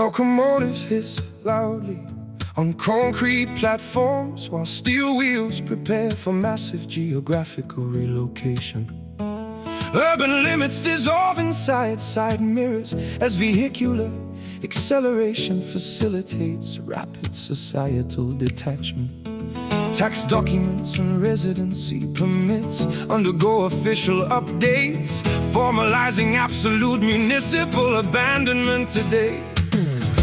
Locomotives hiss loudly on concrete platforms, while steel wheels prepare for massive geographical relocation. Urban limits dissolve inside side mirrors as vehicular acceleration facilitates rapid societal detachment. Tax documents and residency permits undergo official updates, formalizing absolute municipal abandonment today.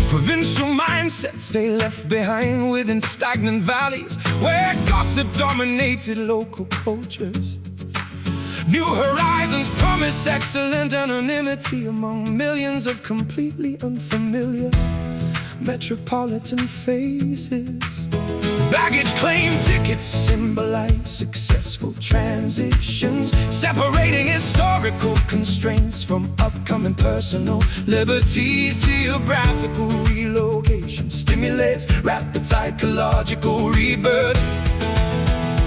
Provincial mindsets stay left behind within stagnant valleys where gossip dominated local cultures. New horizons promise excellent anonymity among millions of completely unfamiliar metropolitan faces. Baggage claim tickets symbolize successful transitions, separating historical constraints from upcoming personal liberties. Geographical relocation stimulates rapid psychological rebirth.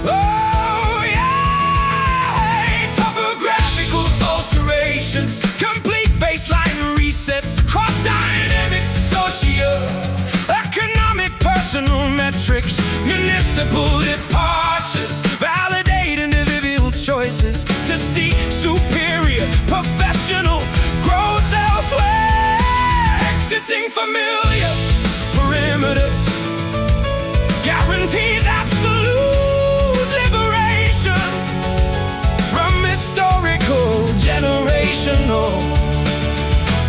Oh yeah! Topographical alterations, complete baseline resets, cross-dynamic socio-economic personal metrics, municipal departures, validate individual choices to seek superior professional growth elsewhere. Exiting familiar perimeters guarantees absolute liberation from historical generational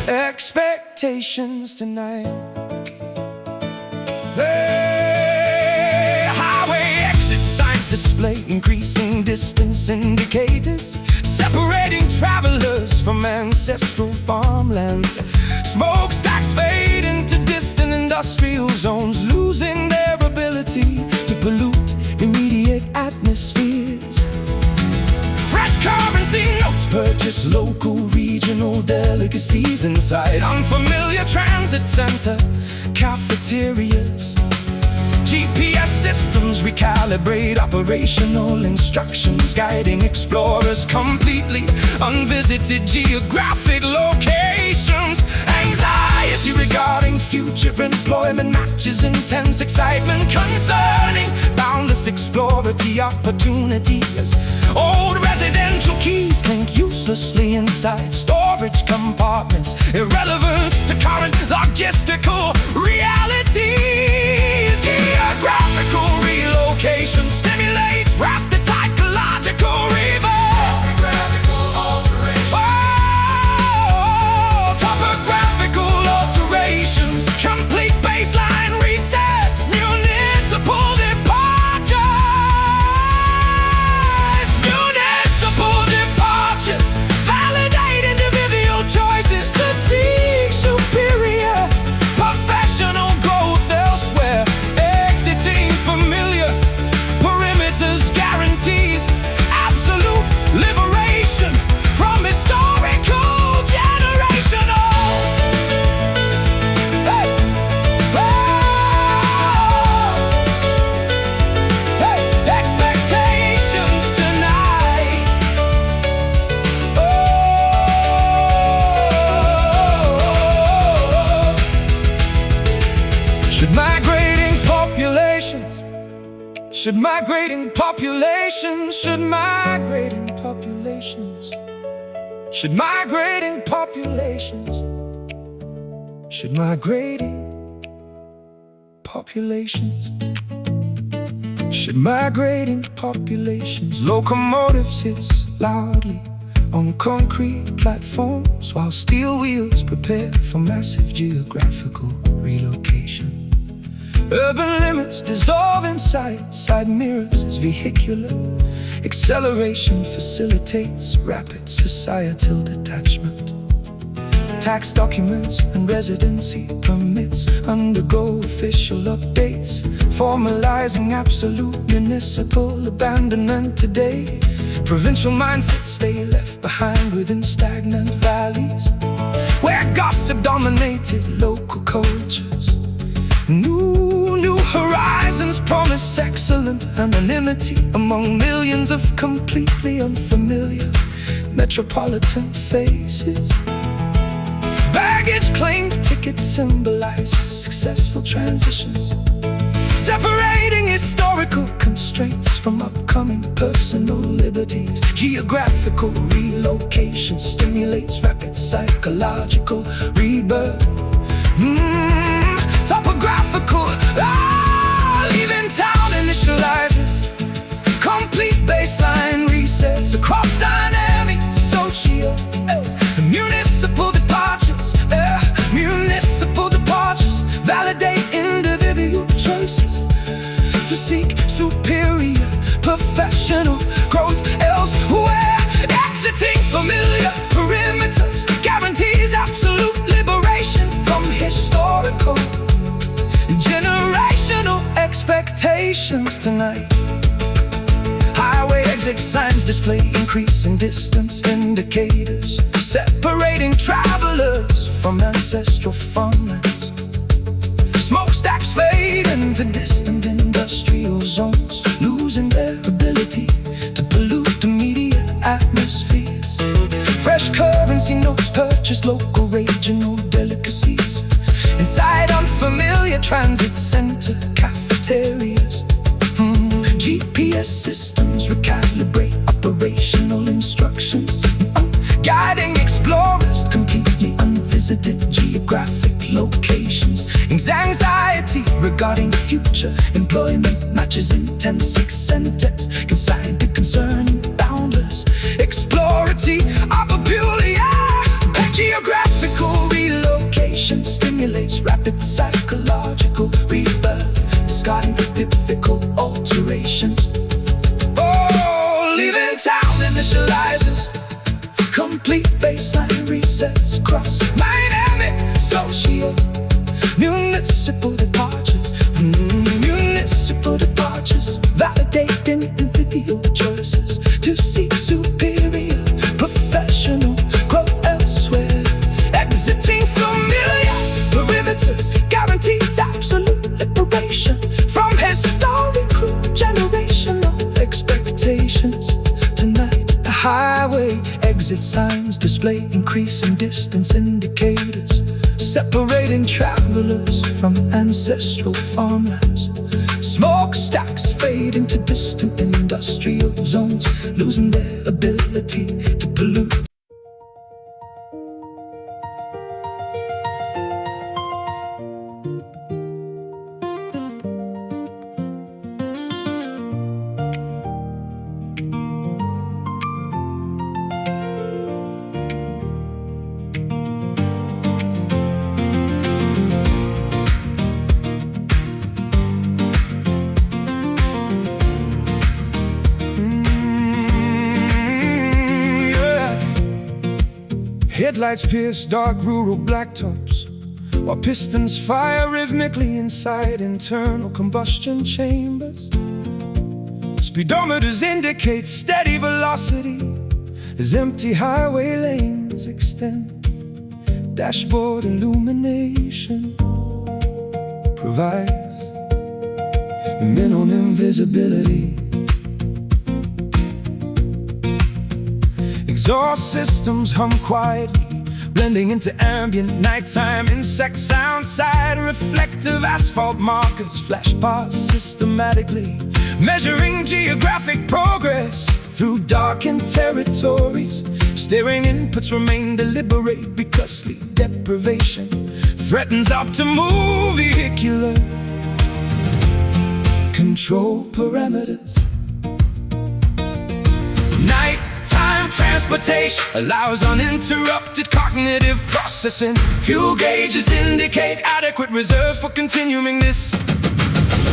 expectations tonight. Highway exit signs display increasing distance indicators, separating travelers from ancestral farmlands. Smokestacks fade into distant industrial zones, losing their ability to pollute immediate atmospheres. Fresh currency notes purchase local regional delicacies inside unfamiliar transit center cafeterias. GPS systems recalibrate operational instructions, guiding explorers completely unvisited geographic locations. Anxiety regarding future employment matches intense excitement concerning boundless exploratory opportunities. Old residential keys clink uselessly inside storage compartments, irrelevant to current logistical realities. Geographical relocation stimulates rapid psychological rebirth. Topographical alterations. Oh, topographical alterations, complete baseline resets, municipal departures. Municipal departures validate individual choices to seek superior professional growth elsewhere. Exiting familiar perimeters guarantees absolute liberation from historical generational expectations tonight. Should migrating populations, should migrating populations, should migrating populations, should migrating populations, should migrating populations, should migrating populations. Locomotives hiss loudly on concrete platforms, while steel wheels prepare for massive geographical relocation. Urban limits dissolve inside side mirrors as vehicular acceleration facilitates rapid societal detachment. Tax documents and residency permits undergo official updates, formalizing absolute municipal abandonment today. Provincial mindsets stay left behind within stagnant valleys where gossip dominated local cultures. New horizons promise excellent anonymity among millions of completely unfamiliar metropolitan faces. Baggage claim tickets like it symbolizes successful transitions, separating historical constraints from upcoming personal liberties. Geographical relocation stimulates rapid psychological rebirth. Topographical, leaving town initializes complete baseline resets across dynamics, socio, municipal departures, municipal departures validate individual choices to seek superior professional growth elsewhere. Exiting familiar perimeters guarantees absolute liberation from historical and generational expectations tonight. Highway exit signs display increasing distance indicators, separating travelers from ancestral farmlands. Smokestacks fade into distant industrial zones, losing their ability to pollute the media atmospheres. Fresh currency notes purchase local regional delicacies inside unfamiliar transit center cafeterias. GPS systems recalibrate operational instructions, guiding explorers to completely unvisited geographic locations. Anxiety regarding the future employment matches intense incentives, consigned to concerning boundless exploratory opportunity. Geographical relocation stimulates rapid psychological rebirth, discarding typical alterations. Leaving town initializes complete baseline resets across dynamic, socio, municipal departures. Municipal departures validate individual choices to seek superior professional growth elsewhere. Exiting familiar perimeters guarantees absolute liberation from historical generational expectations. Tonight, the highway exit signs display increasing distance indicators, separating travelers from ancestral farmlands. Smokestacks fade into distant industrial zones, losing their ability to pollute. Headlights pierce dark rural blacktops, while pistons fire rhythmically inside internal combustion chambers. Speedometers indicate steady velocity as empty highway lanes extend. Dashboard illumination provides minimum visibility. Exhaust systems hum quietly, blending into ambient nighttime insect sound. Side reflective asphalt markers flash past systematically, measuring geographic progress through darkened territories. Steering inputs remain deliberate because sleep deprivation threatens optimal vehicular control parameters. Nighttime transportation allows uninterrupted cognitive processing. Fuel gauges indicate adequate reserves for continuing this.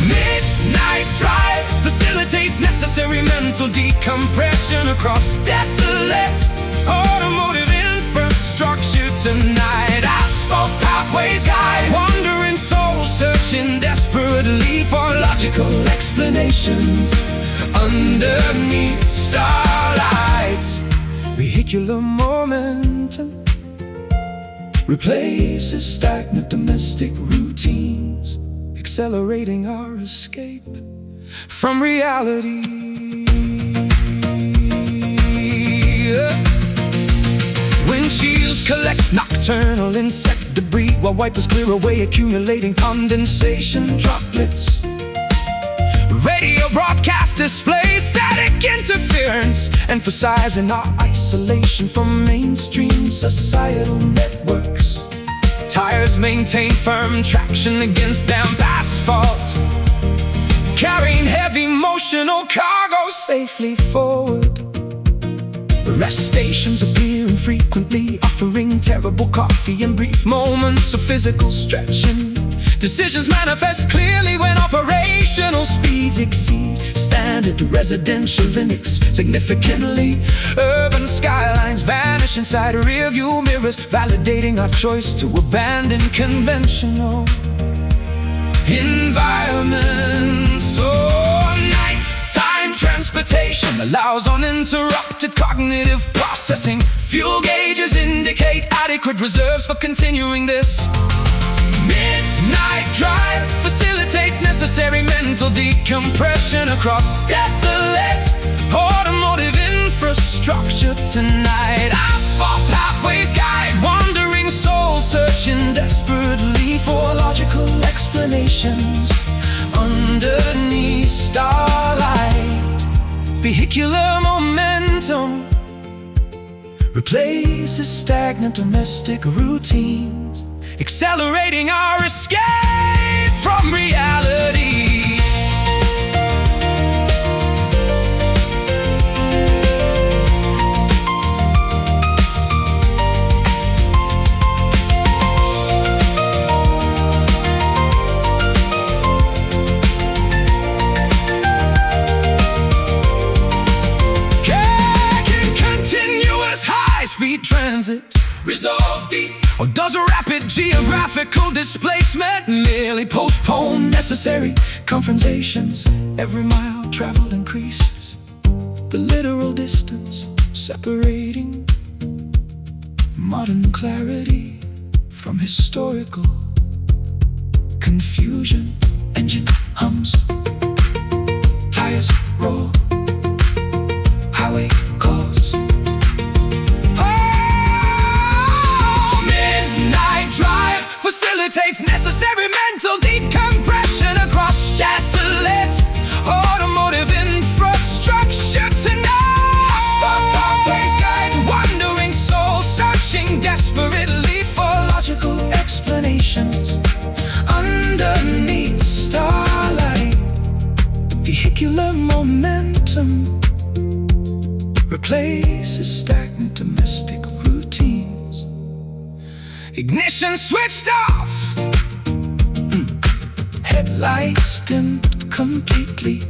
Midnight drive facilitates necessary mental decompression across desolate automotive infrastructure tonight. Asphalt pathways guide wandering souls searching desperately for logical explanations underneath starlight. Vehicular momentum replaces stagnant domestic routines, accelerating our escape from reality. Windshields collect Nocturnal insect debris, while wipers clear away accumulating condensation droplets. Radio broadcast display static interference, emphasizing our isolation from mainstream societal networks. Tires maintain firm traction against damp asphalt, carrying heavy motional cargo safely forward. Rest stations appear infrequently, offering terrible coffee and brief moments of physical stretching. Decisions manifest clearly when operational speeds exceed standard residential limits significantly. Urban skylines vanish inside rearview mirrors, validating our choice to abandon conventional environments. Nighttime transportation allows uninterrupted cognitive processing. Fuel gauges indicate adequate reserves for continuing this. Midnight drive facilitates necessary mental decompression across desolate automotive infrastructure tonight. Asphalt pathways guide wandering souls, searching desperately for logical explanations underneath starlight. Vehicular momentum replaces stagnant domestic routines, accelerating our escape from reality. Continuous high-speed transit resolve deep, or does a rapid geographical displacement merely postpone necessary confrontations? Every mile traveled increases the literal distance separating modern clarity from historical confusion. Engine hums, tires roll, highway calls. Drive facilitates necessary mental decompression across desolate automotive infrastructure tonight. Stop pathways guide wandering souls, searching desperately for logical explanations underneath starlight. Vehicular momentum replaces stagnant domestic routines. Ignition switched off, headlights dimmed completely.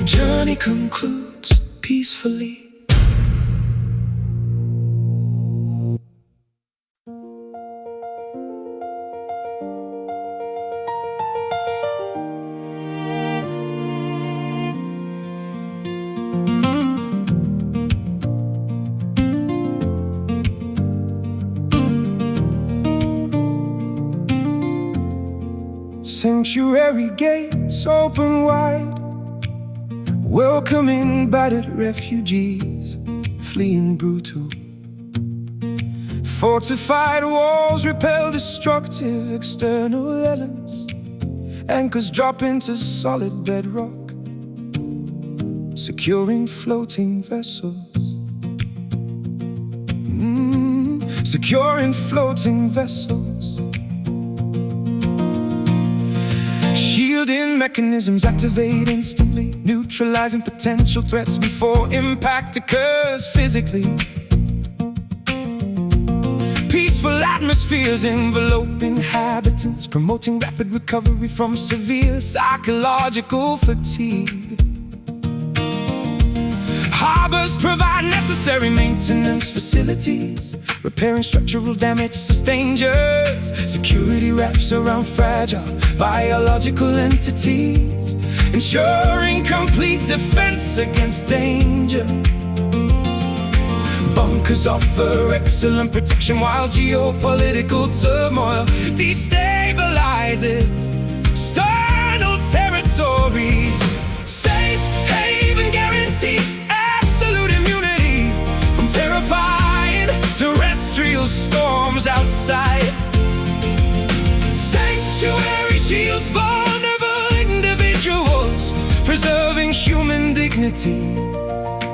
Journey concludes peacefully. Sanctuary gates open wide, welcoming battered refugees fleeing brutal. Fortified walls repel destructive external elements. Anchors drop into solid bedrock, securing floating vessels. Securing floating vessels. Shielding mechanisms activate instantly, neutralizing potential threats before impact occurs physically. Peaceful atmospheres envelope inhabitants, promoting rapid recovery from severe psychological fatigue. Harbors provide necessary maintenance facilities, repairing structural damage sustained. Security wraps around fragile biological entities, ensuring complete defense against danger. Bunkers offer excellent protection while geopolitical turmoil destabilizes external territories. Safe haven guarantees absolute immunity from terrifying shields vulnerable individuals, preserving human dignity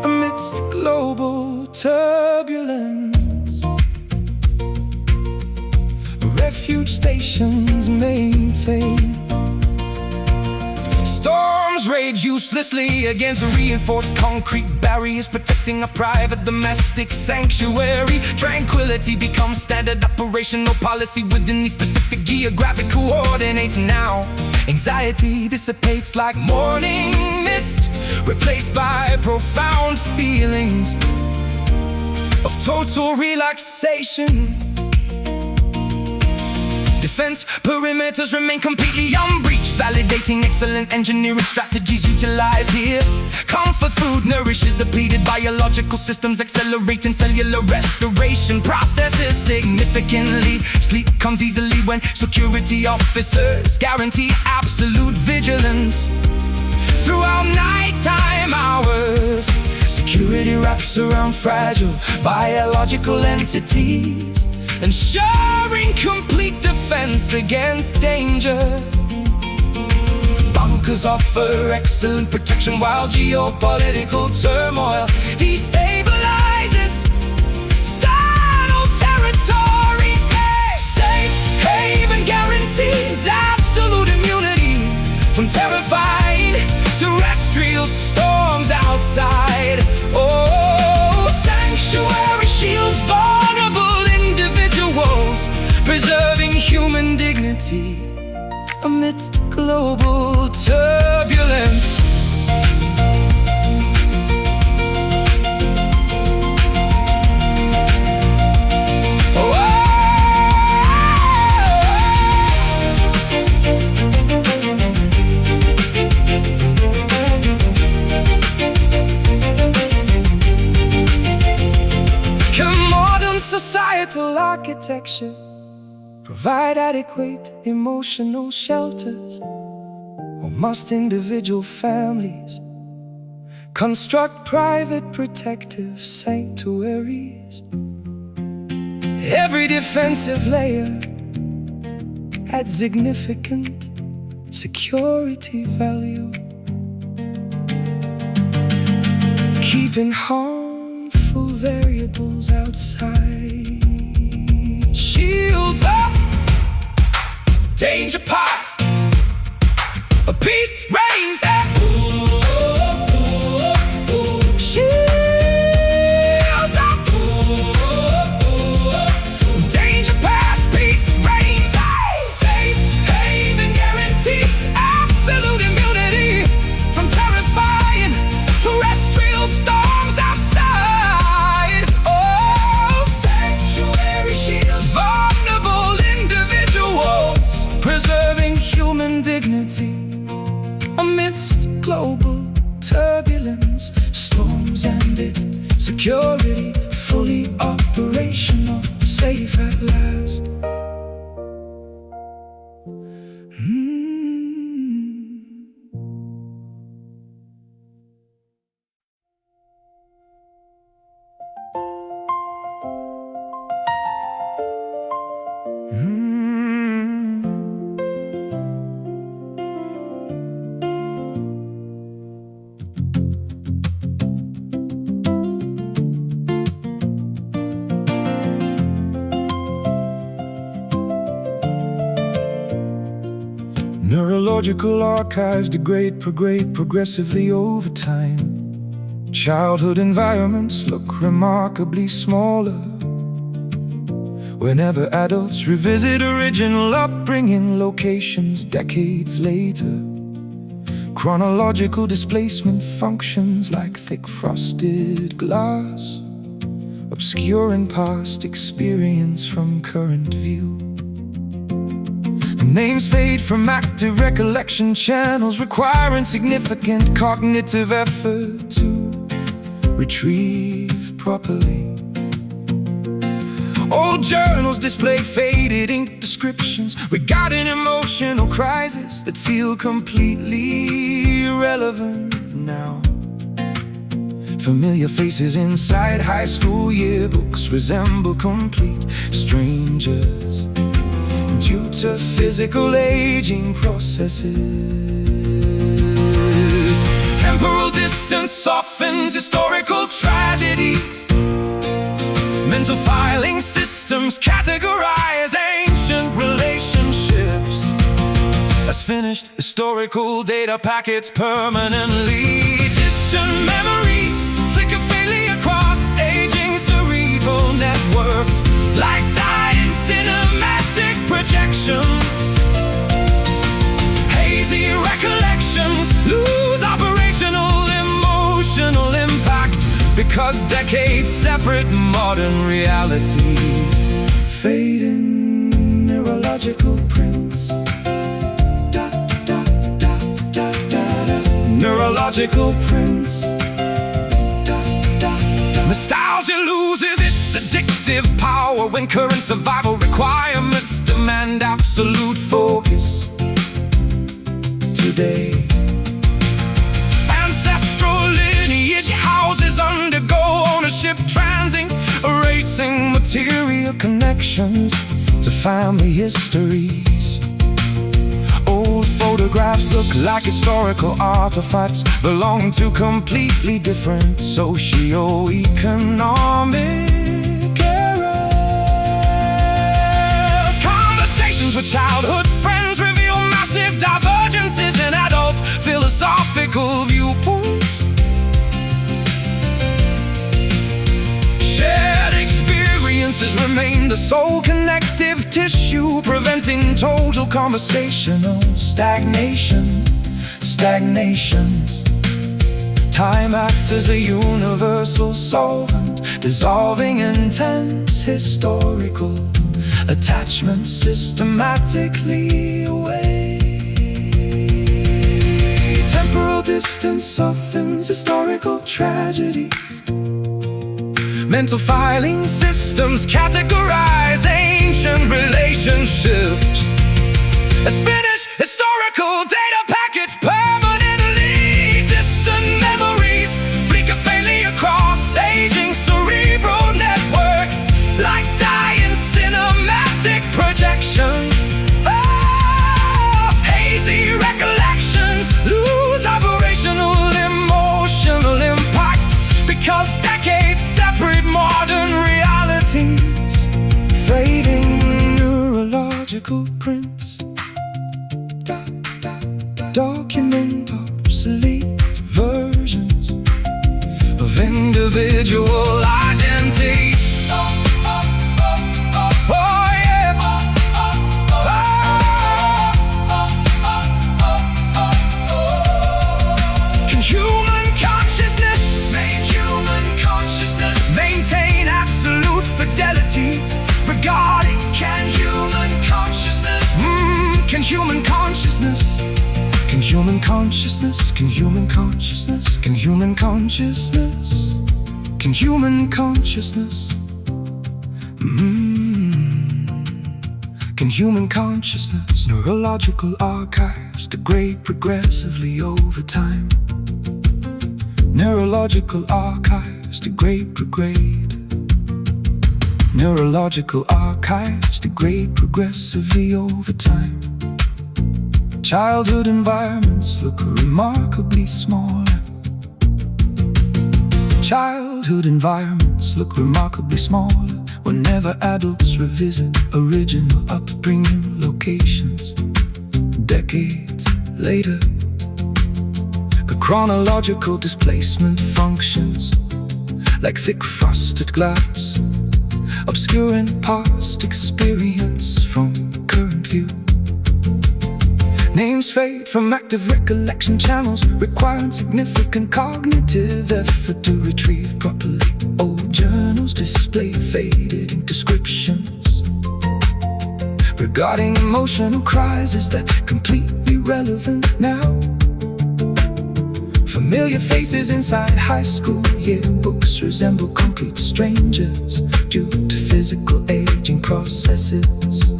amidst global turbulence. Refuge stations maintain. Storms rage uselessly against reinforced concrete barriers, protecting a private domestic sanctuary. Tranquility becomes standard operational policy within these specific geographic coordinates. Now, anxiety dissipates like morning mist, replaced by profound feelings of total relaxation. Defense perimeters remain completely unbreached, validating excellent engineering strategies utilized here. Comfort food nourishes depleted biological systems, accelerating cellular restoration processes significantly. Sleep comes easily when security officers guarantee absolute vigilance throughout nighttime hours. Security wraps around fragile biological entities, ensuring complete defense against danger. Bunkers offer excellent protection while geopolitical turmoil destabilizes startled territories. Safe haven guarantees absolute immunity from terrifying terrestrial storms outside. Oh, sanctuary shields vulnerable individuals, preserving human dignity amidst global turbulence. Can modern societal architecture provide adequate emotional shelters? Or must individual families construct private protective sanctuaries? Every defensive layer adds significant security value, keeping harmful variables outside. Shields up, danger past, a peace reigns at. Shields up, danger past, peace reigns at. Safe haven guarantees absolute immunity from terrifying terrestrial storms outside. Oh, sanctuary shields vulnerable individuals, preserving human dignity amidst global turbulence. Storms ended, security fully operational, safe at last. Neurological archives degrade progressively over time. Childhood environments look remarkably smaller whenever adults revisit original upbringing locations decades later. Chronological displacement functions like thick frosted glass, obscuring past experience from current view. Names fade from active recollection channels, requiring significant cognitive effort to retrieve properly. Old journals display faded ink descriptions regarding emotional crises that feel completely irrelevant now. Familiar faces inside high school yearbooks resemble complete strangers, due to physical aging processes. Temporal distance softens historical tragedies. Mental filing systems categorize ancient relationships as finished historical data packets permanently. Distant memories flicker faintly across aging cerebral networks like dying cinematic projections. Hazy recollections lose operational emotional impact because decades separate modern realities. Fading neurological prints. Neurological prints. Nostalgia loses its addictive power when current survival requirements demand absolute focus. Today, ancestral lineage houses undergo ownership transing, erasing material connections to family histories. Old photographs look like historical artifacts belonging to completely different socio-economic eras. Conversations with childhood friends reveal massive divergences in adult philosophical viewpoints. Shared experiences remain the sole connective tissue, preventing total conversational stagnation. Time acts as a universal solvent, dissolving intense historical attachments systematically away. Temporal distance softens historical tragedies. Mental filing systems categorize ancient relationships as finished historical data packets permanently. Distant memories flicker faintly across aging cerebral networks like dying cinematic projections. Hazy recollections lose operational emotional impact because decades separate modern realities. Fading neurological prints document obsolete versions of individual identities. Can human consciousness maintain absolute fidelity regarding can human consciousness can human consciousness can human consciousness can human consciousness can human consciousness can human consciousness can human consciousness neurological archives degrade progressively over time. Neurological archives degrade Neurological archives degrade progressively over time. Childhood environments look remarkably smaller. Childhood environments look remarkably smaller whenever adults revisit original upbringing locations. Decades later, the chronological displacement functions like thick frosted glass, obscuring past experience from current view. Names fade from active recollection channels, requiring significant cognitive effort to retrieve properly. Old journals display faded descriptions regarding emotional crises that completely relevant now. Familiar faces inside high school yearbooks resemble complete strangers due to physical aging processes.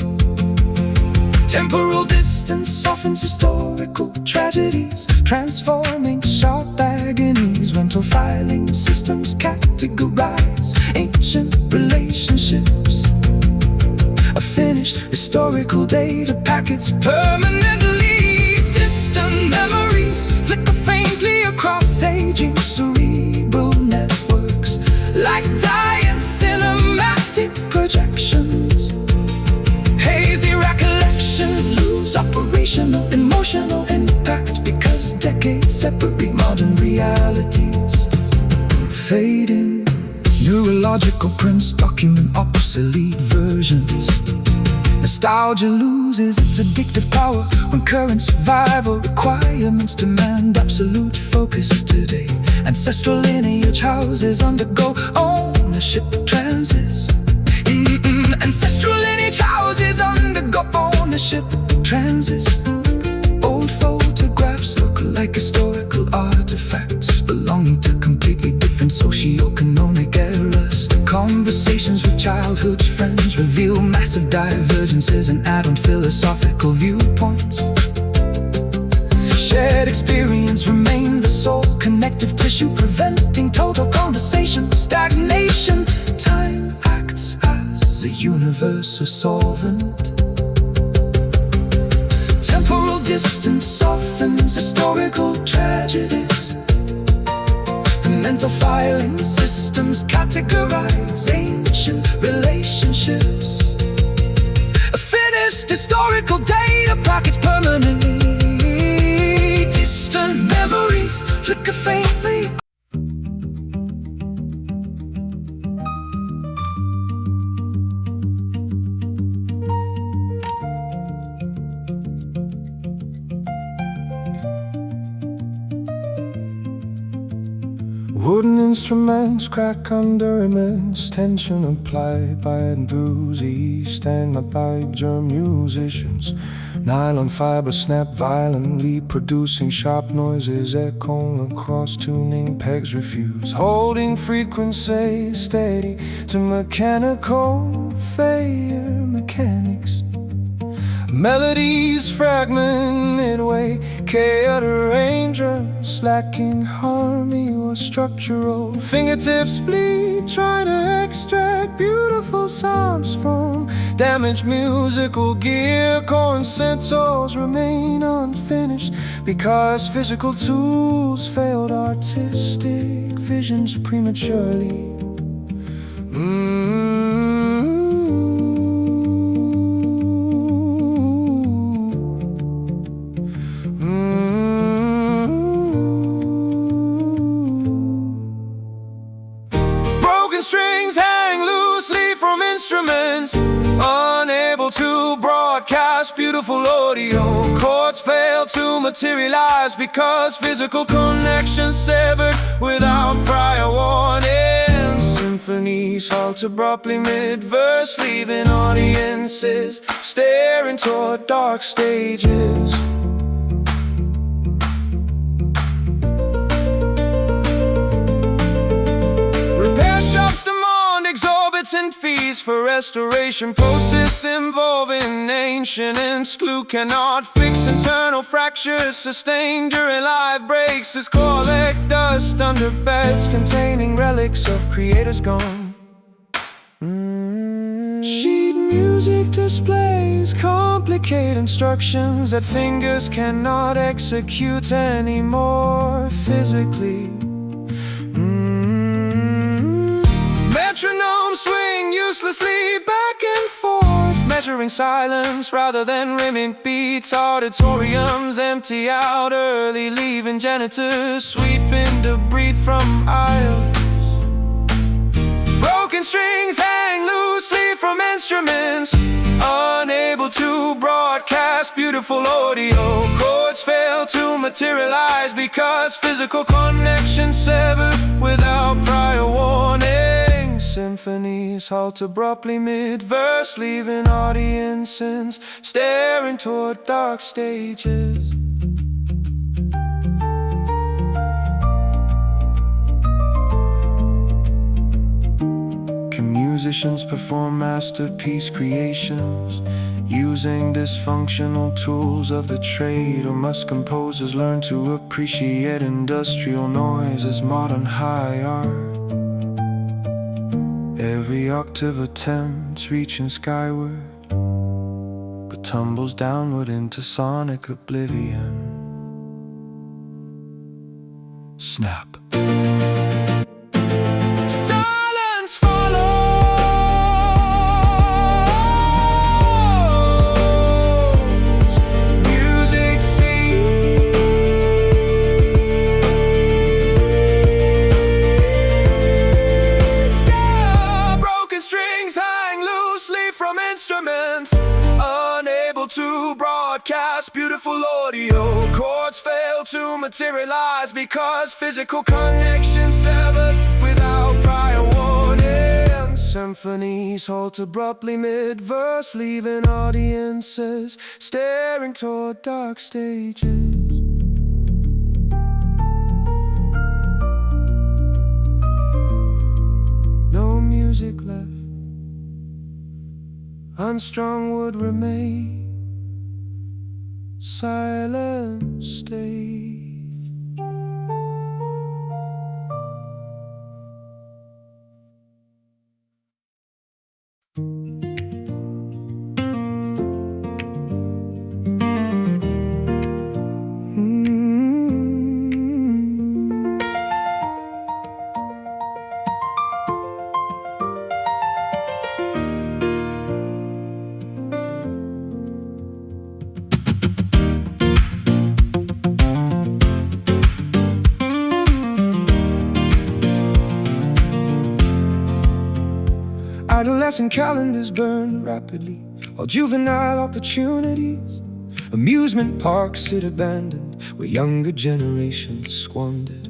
Temporal distance softens historical tragedies, transforming sharp agonies. Mental filing systems categorize ancient relationships. A finished changed historical data packets permanently. Distant memories flicker faintly across aging cerebral networks, like dying cinematic projections. Hazy recollections lose operational, emotional impact because decades separate modern realities. Fading neurological prints document obsolete versions. Nostalgia loses its addictive power when current survival requirements demand absolute focus today. Ancestral lineage houses undergo ownership trances. Ancestral lineage houses undergo ownership trances. Old photographs look like historical artifacts belonging to completely different socio-economic eras. Conversations with childhood friends reveal massive divergences and add on philosophical viewpoints. Shared experience remain the sole connective tissue, preventing total conversation stagnation. Time acts as a universal solvent. Temporal distance softens historical tragedies. Mental filing systems categorize ancient relationships. Finished historical data packets permanently. Distant memories flicker faintly. Wooden instruments crack under immense tension applied by enthusiasts and not by germ musicians. Nylon fibers snap violently, producing sharp noises echoing across tuning pegs refuse, holding frequency steady to mechanical failure mechanics. Melodies fragment midway, chaotic arrangements lacking harmony or structural. Fingertips bleed, try to extract beautiful sounds from damaged musical gear. Concertos remain unfinished because physical tools failed artistic visions prematurely. Strings hang loosely from instruments, unable to broadcast beautiful audio. Chords fail to materialize because physical connection severed without prior warning. Symphonies halt abruptly mid-verse, leaving audiences staring toward dark stages. Exorbitant fees for restoration process involving ancient glue cannot fix internal fractures sustained during live breaks. As collect dust under beds containing relics of creators gone. Sheet music displays complicate instructions that fingers cannot execute anymore physically. Metronomes swing uselessly back and forth, measuring silence rather than rimming beats. Auditoriums empty out early, leaving janitors sweeping debris from aisles. Broken strings hang loosely from instruments, unable to broadcast beautiful audio. Chords fail to materialize because physical connection severed without prior warning. Symphonies halt abruptly mid-verse, leaving audiences staring toward dark stages. Can musicians perform masterpiece creations using dysfunctional tools of the trade, or must composers learn to appreciate industrial noise as modern high art? Every octave attempts reaching skyward, tumbles downward into sonic oblivion. Snap. Silence follows. Music sings. Broken strings hang loosely from instruments, unable to broadcast beautiful audio. Chords fail to materialize because physical connection severed without prior warning. Symphonies halt abruptly mid-verse, leaving audiences staring toward dark stages. No music left. Unstrung would remain. Silent stage. Adolescent calendars burn rapidly, while juvenile opportunities, amusement parks sit abandoned, where younger generations squandered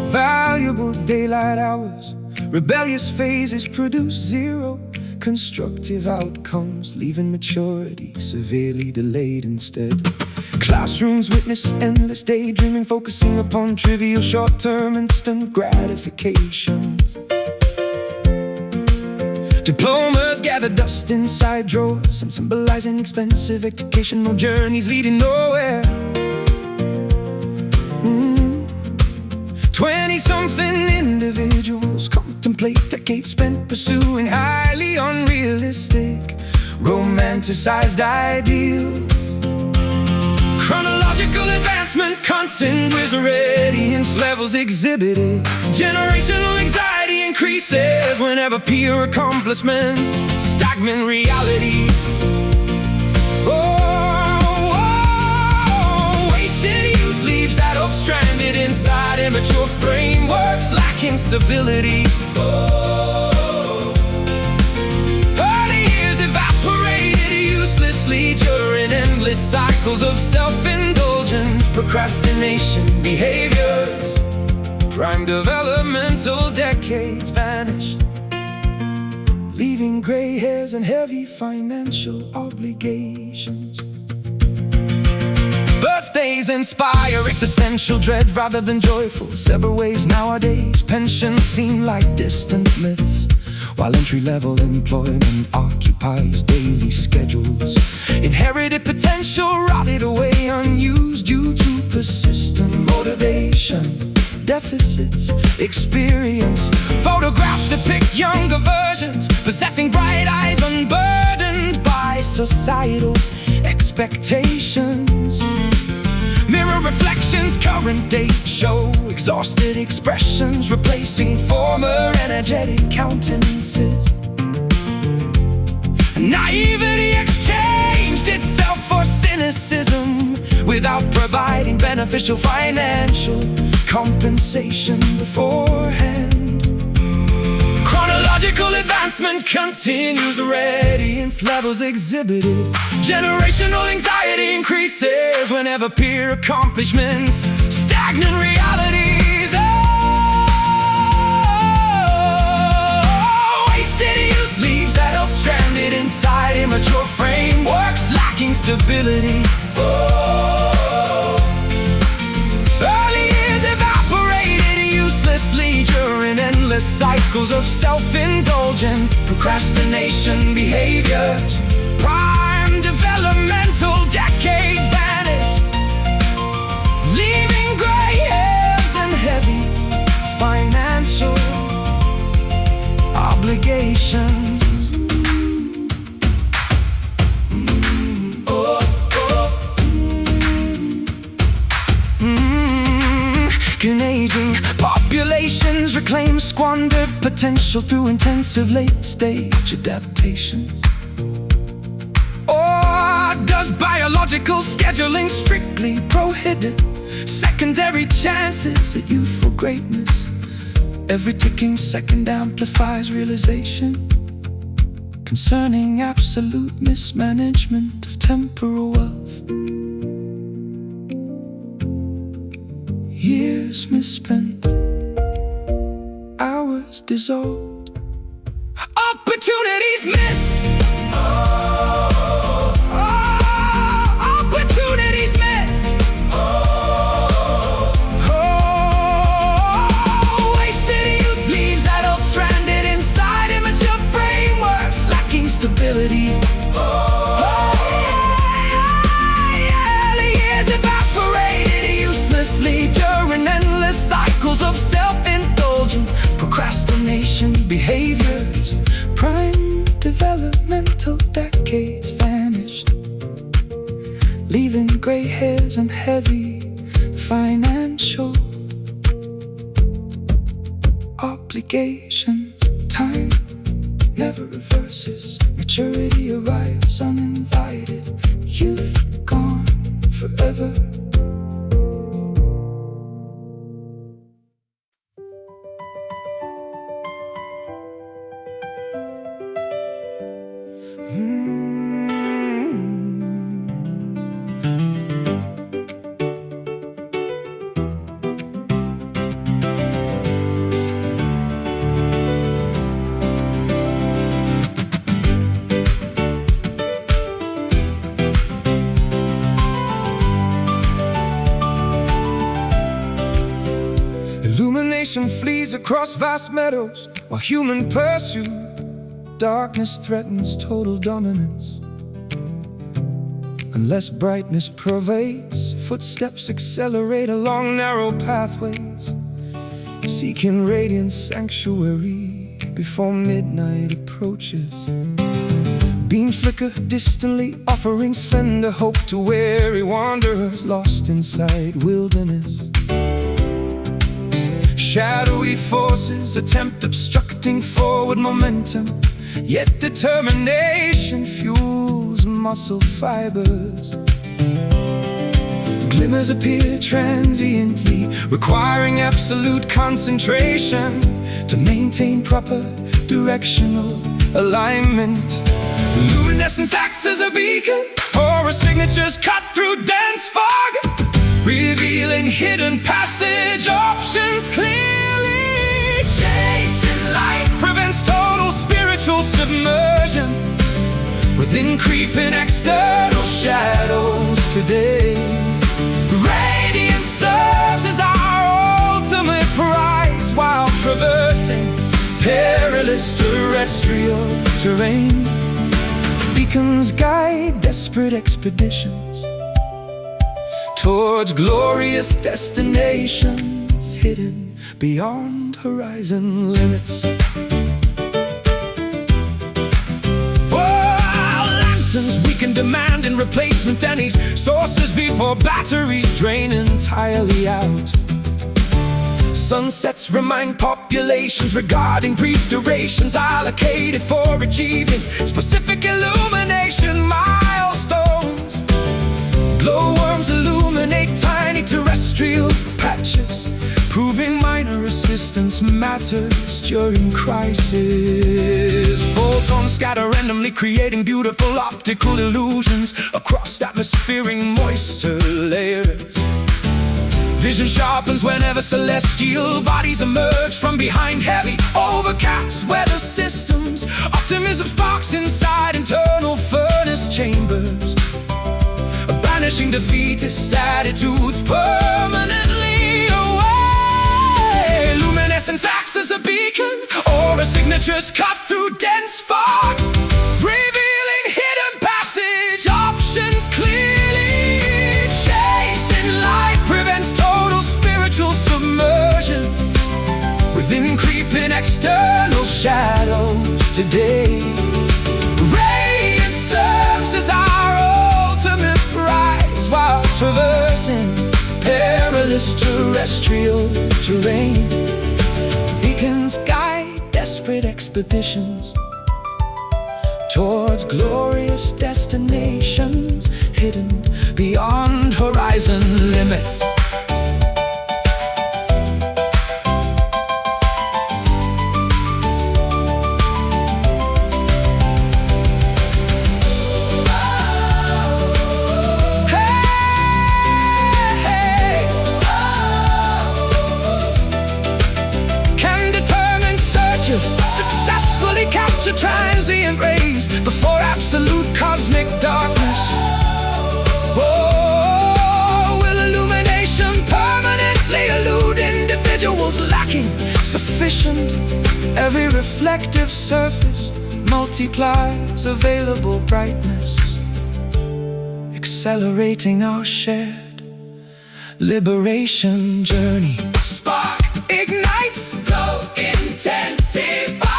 valuable daylight hours. Rebellious phases produce zero constructive outcomes, leaving maturity severely delayed instead. Classrooms witness endless daydreaming, focusing upon trivial short-term instant gratifications. Diplomas gather dust inside drawers and symbolizing expensive educational journeys leading nowhere. 20-something individuals contemplate decades spent pursuing highly unrealistic, romanticized ideals. Chronological advancement, content radiance levels exhibited. Generational anxiety increases whenever peer accomplishments stagnant realities. Wasted youth leaves adults stranded inside immature frameworks lacking stability. Early years evaporated uselessly during endless cycles of self-indulgence, procrastination behaviors. Prime developmental decades vanish, leaving gray hairs and heavy financial obligations. Birthdays inspire existential dread rather than joyful. Several ways nowadays, pensions seem like distant myths, while entry-level employment occupies daily schedules. Inherited potential rotted away unused due to persistent motivation deficits. Experience photographs depict younger versions possessing bright eyes unburdened by societal expectations. Mirror reflections, current date show exhausted expressions replacing former energetic countenances. Naivety exchanged itself for cynicism without providing beneficial financial compensation beforehand. Chronological advancement continues, radiance levels exhibited. Generational anxiety increases whenever peer accomplishments stagnant realities. Wasted youth leaves adults stranded inside immature frameworks lacking stability. Early years evaporated uselessly during endless cycles of self-indulgent procrastination behaviors. Prime developmental decades vanished, leaving gray hairs and heavy financial obligations. potential through intensive late-stage adaptations? Or does biological scheduling strictly prohibit secondary chances at youthful greatness? Every ticking second amplifies realization concerning absolute mismanagement of temporal wealth. Years misspent, hours dissolved, opportunities missed. Opportunities missed. Wasted youth leaves adults stranded inside immature frameworks, lacking stability. Early years evaporated uselessly during endless cycles of self-indulgent procrastination behaviors. Prime developmental decades vanished, leaving gray hairs and heavy financial obligations. Time never reverses, maturity arrives uninvited, youth gone forever. Illumination flees across vast meadows while human pursuit. Darkness threatens total dominance. Unless brightness pervades, footsteps accelerate along narrow pathways, seeking radiant sanctuary before midnight approaches. Beams flicker distantly, offering slender hope to weary wanderers lost inside wilderness. Shadowy forces attempt obstructing forward momentum, yet determination fuels muscle fibers. Glimmers appear transiently, requiring absolute concentration to maintain proper directional alignment. Luminescence acts as a beacon, aura signatures cut through dense fog, revealing hidden passage options clearly. Chasing light prevents total spiritual submersion within creeping external shadows today. Radiance serves as our ultimate prize while traversing perilous terrestrial terrain. Beacons guide desperate expeditions towards glorious destinations hidden beyond horizon limits. Lanterns weaken demand in replacement enemies, sources before batteries drain entirely out. Sunsets remind populations regarding brief durations allocated for achieving specific illumination milestones. Glowworms illuminate tiny terrestrial patches, proving minor assistance matters during crisis. Photons scatter randomly, creating beautiful optical illusions across atmospheric moisture layers. Vision sharpens whenever celestial bodies emerge from behind heavy, overcast weather systems. Optimism sparks inside internal furnace chambers, banishing defeatist attitudes permanently away. Luminescence acts as a beacon, aura signatures cut through dense fog, revealing hidden passage options clearly. Chasing light prevents total spiritual submersion within creeping external shadows today. Radiance serves as our ultimate prize while traversing perilous terrestrial terrain. Beacons guide desperate expeditions towards glorious destinations hidden beyond horizon limits. Successfully capture transient rays before absolute cosmic darkness. Oh, will illumination permanently elude individuals lacking sufficient? Every reflective surface multiplies available brightness, accelerating our shared liberation journey. Spark ignites, glow intensifies.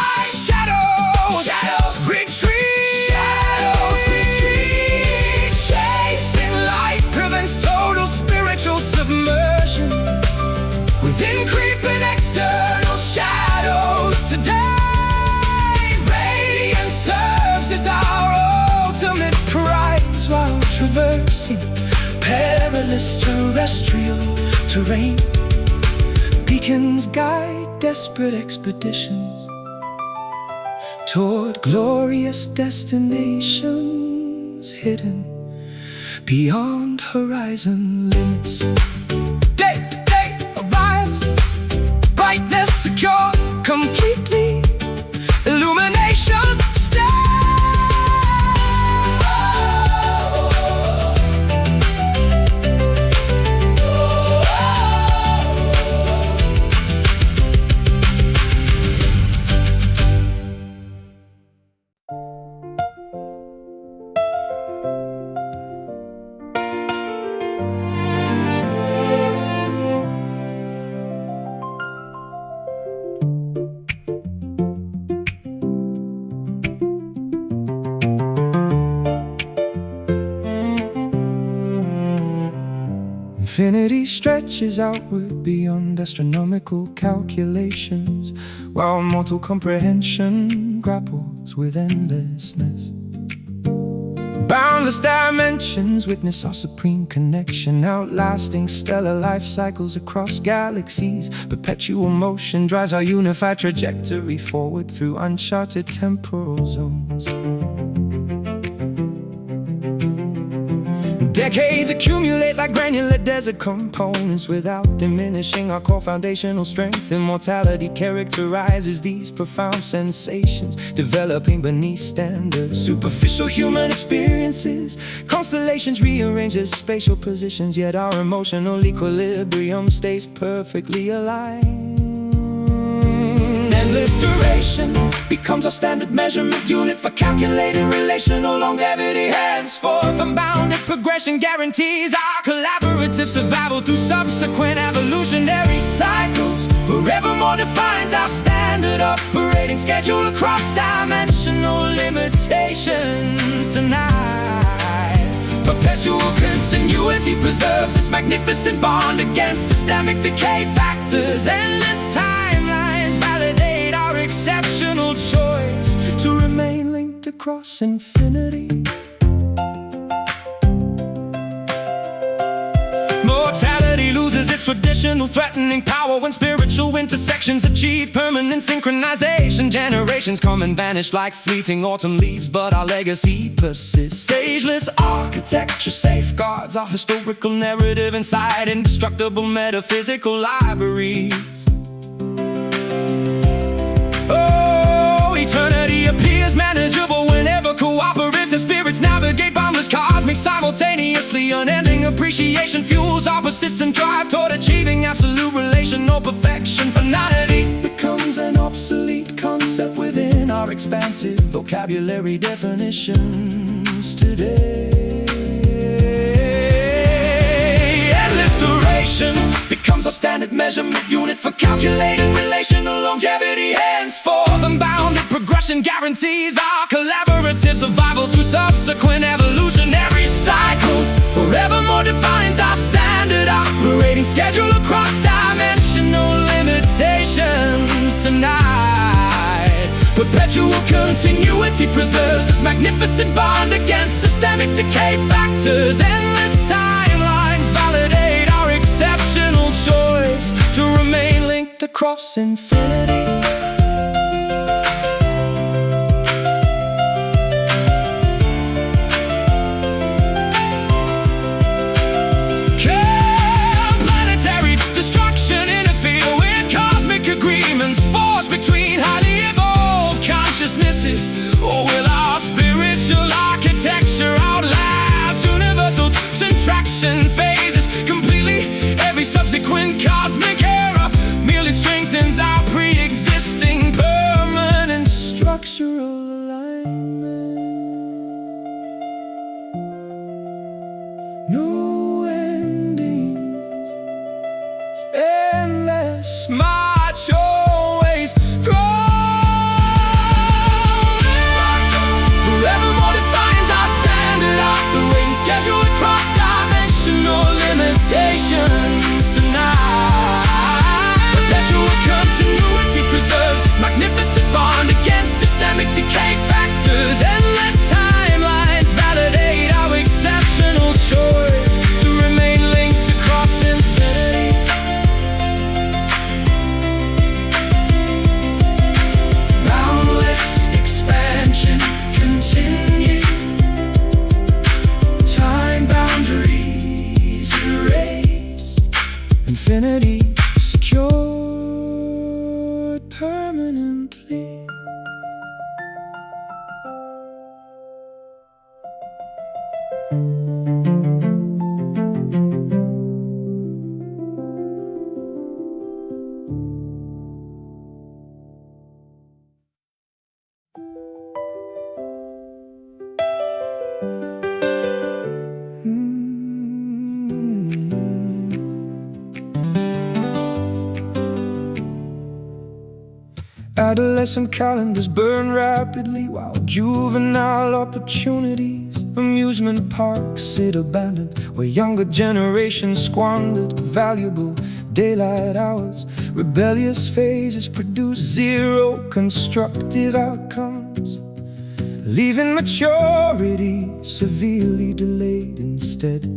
Shadows retreat. Chasing light prevents total spiritual submersion within creeping external shadows. Today, radiance serves as our ultimate prize while traversing perilous terrestrial terrain. Beacons guide desperate expeditions toward glorious destinations hidden beyond horizon limits. Day arrives, brightness secure, completely illumination Infinity stretches outward beyond astronomical calculations, while mortal comprehension grapples with endlessness. Boundless dimensions witness our supreme connection, outlasting stellar life cycles across galaxies. Perpetual motion drives our unified trajectory forward through uncharted temporal zones. Decades accumulate like granular desert components without diminishing our core foundational strength. Immortality characterizes these profound sensations, developing beneath standard superficial human experiences. Constellations rearrange their spatial positions, yet our emotional equilibrium stays perfectly aligned. Endless duration becomes our standard measurement unit for calculating relational longevity. Henceforth, unbounded progression guarantees our collaborative survival through subsequent evolutionary cycles. Forevermore defines our standard operating schedule across dimensional limitations. Tonight, perpetual continuity preserves this magnificent bond against systemic decay factors. Endless timelines validate our exceptional choice to remain linked across infinity. Mortality loses its traditional threatening power when spiritual intersections achieve permanent synchronization. Generations come and vanish like fleeting autumn leaves, but our legacy persists. Sageless architecture safeguards our historical narrative inside indestructible metaphysical libraries. Oh, eternity appears manageable whenever cooperative spirits navigate boundless cosmic simultaneously. Unending appreciation fuels our persistent drive toward achieving absolute relational perfection. Finality becomes an obsolete concept within our expansive vocabulary definitions today. Endless duration becomes our standard measurement unit for calculating relational longevity. Henceforth, unbounded progression guarantees our collaborative survival through subsequent evolutionary cycles. Forevermore defines our standard operating schedule across dimensional limitations. Tonight, Perpetual continuity preserves this magnificent bond against systemic decay factors. Endless timelines validate our exceptional choice to remain linked across infinity. Planetary destruction interfere with cosmic agreements forged between highly evolved consciousnesses. Or will our spiritual architecture outlast universal contraction phases completely? Every subsequent cosmic era merely strengthens our pre-existing permanent structural alignment. No endings, endless march, always forevermore defines our standard operating schedule across dimensional limitations tonight. Perpetual continuity preserves this magnificent bond against systemic decay factors. Endless timelines validate our exceptional choice to remain linked across infinity. Boundless expansion continue. Time boundaries erased. Infinity secured permanently. Adolescent calendars burn rapidly while juvenile opportunities, amusement parks sit abandoned where younger generations squandered valuable daylight hours. Rebellious phases produce zero constructive outcomes, leaving maturity severely delayed instead.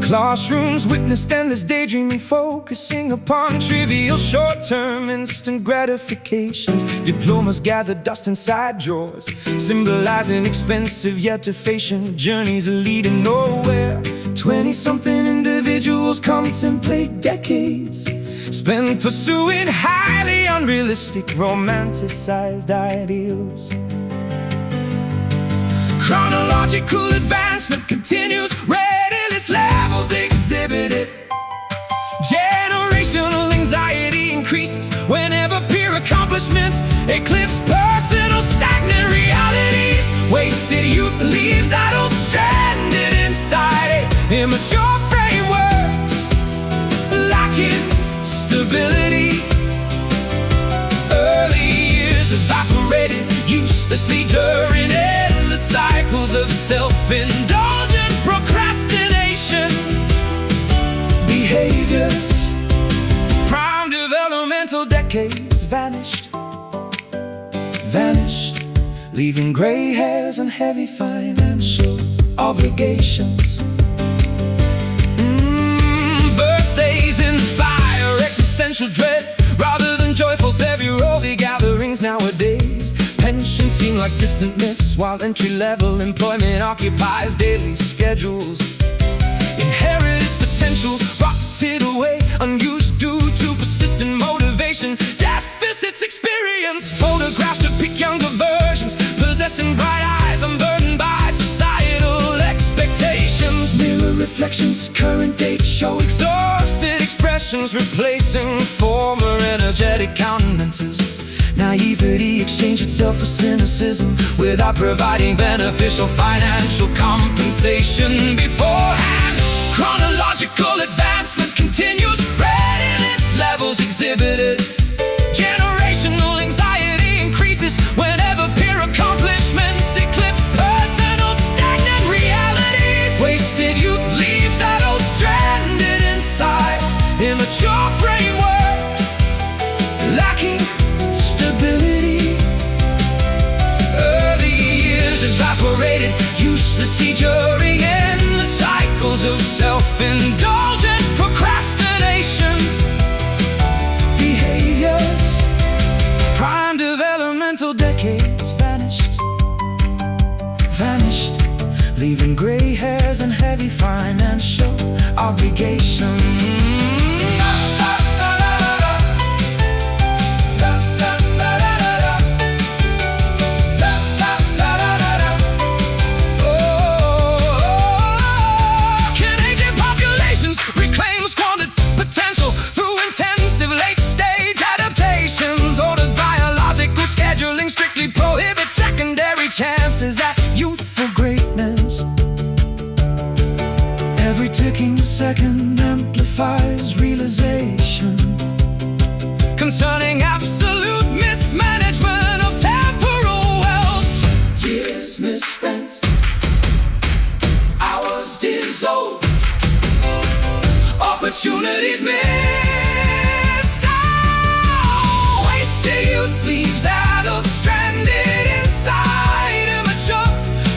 Classrooms witnessed endless daydreaming, focusing upon trivial short-term instant gratifications. Diplomas gather dust inside drawers, symbolizing expensive yet efficient journeys leading nowhere. 20-something individuals contemplate decades spent pursuing highly unrealistic, romanticized ideals. Chronological advancement continues, readiness levels exhibited. Generational anxiety increases whenever peer accomplishments eclipse personal stagnant realities. Wasted youth leaves adults stranded inside immature frameworks, lacking stability. Early years evaporated uselessly during endless cycles of self-indulgent procrastination behaviors. Prime developmental decades vanished, leaving gray hairs and heavy financial obligations. Birthdays inspire existential dread rather than joyful February gatherings nowadays. Pensions seem like distant myths, while entry-level employment occupies daily schedules. Inherited potential rotted away, unused due to persistent motivation. Deficits experience photographs depict younger versions, possessing bright eyes, unburdened by societal expectations. Mirror reflections, current dates show exhausted expressions, replacing former energetic countenances. Naivety exchanged itself for cynicism without providing beneficial financial compensation beforehand. Chronological advancement continues, readiness levels exhibited. Generational anxiety increases whenever peer accomplishments eclipse personal stagnant realities. Wasted youth leaves adults stranded inside immature frameworks, lacking stability. decades vanished, leaving gray hairs and heavy financial obligations. Canadian populations reclaim squandered potential through intensive late-stage adaptations. Orders biological scheduling strictly prohibit secondary chances at Youthful greatness. Every ticking second amplifies realization concerning absolute mismanagement of temporal wealth. years misspent, Hours dissolved, opportunities missed. Oh, wasted youth leaves adults stranded inside immature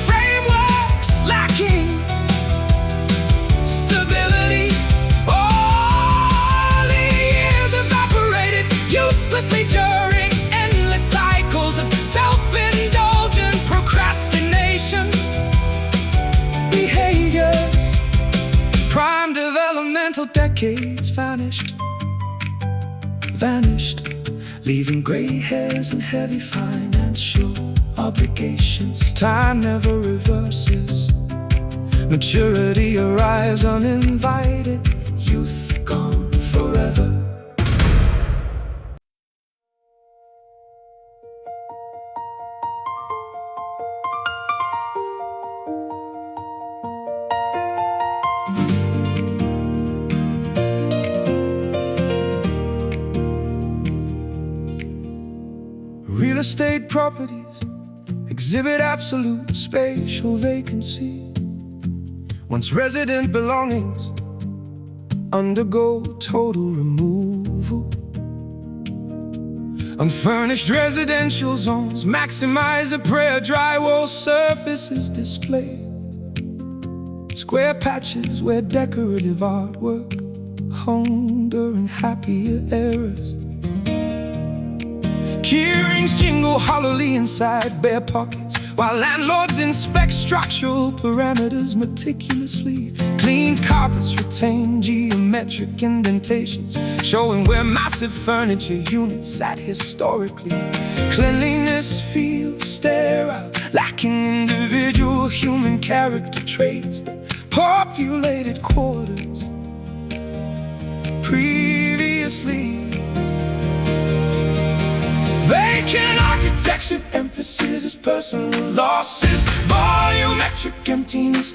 frameworks, lacking stability. All the years evaporated uselessly during endless cycles of self-indulgent procrastination behaviors. Prime developmental decades vanished, leaving gray hairs and heavy financial obligations. Time never reverses. Maturity arrives uninvited. Youth gone forever. Real estate properties exhibit absolute spatial vacancy. Once resident belongings undergo total removal. Unfurnished residential zones maximize a prayer drywall surfaces display. Square patches where decorative artwork hung during happier eras. Keyrings jingle hollowly inside bare pockets, while landlords inspect structural parameters meticulously. Cleaned carpets retain geometric indentations, showing where massive furniture units sat historically. Cleanliness feels sterile, lacking individual human character traits that populated quarters previously. Vacant architecture emphasizes personal losses. Volumetric emptiness,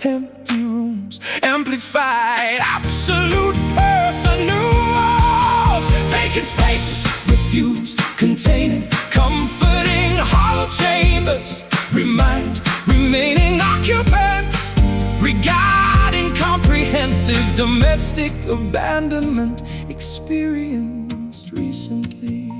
empty rooms, amplified absolute personals. Vacant spaces refused containing comforting hollow chambers, remaining occupants regarding comprehensive domestic abandonment experienced recently.